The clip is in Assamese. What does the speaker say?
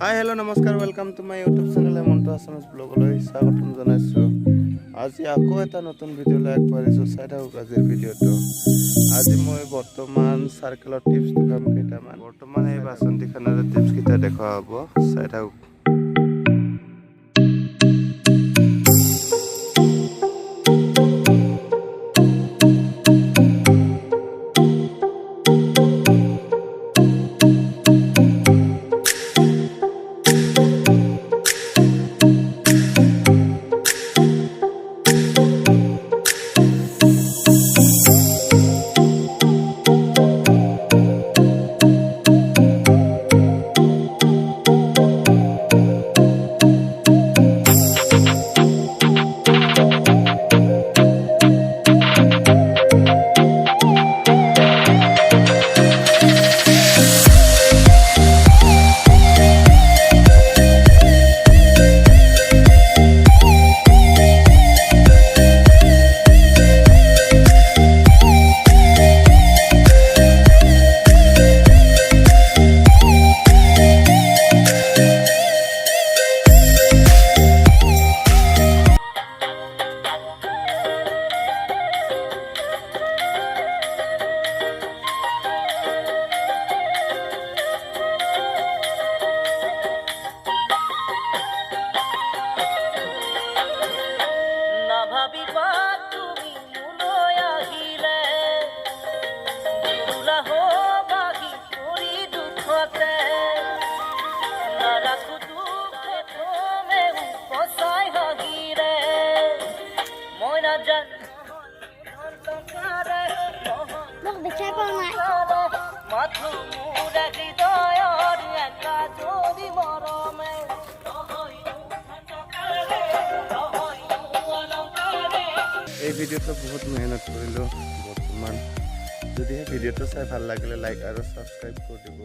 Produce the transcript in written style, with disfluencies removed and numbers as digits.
হাই হেল্ল' নমস্কাৰ welcome to my YouTube channel Hemanta Assamese ব্লগলৈ স্বাগতম জনাইছোঁ। আজি আকৌ এটা নতুন ভিডিঅ' লৈ আগবাঢ়িছোঁ। চাই থাকক আজিৰ ভিডিঅ'টো। আজি মই বৰ্তমান চাৰ্কেলৰ টিপছ দেখাম কেইটামান। বৰ্তমান এই বাচন্তিখনৰ টিপছ কেইটা দেখুওৱা হ'ব, চাই থাকক। এই ভিডিঅ'টো বহুত মেহনত কৰিলোঁ বৰ্তমান। যদিহে ভিডিঅ'টো চাই ভাল লাগিলে লাইক আৰু ছাবস্ক্ৰাইব কৰি দিব।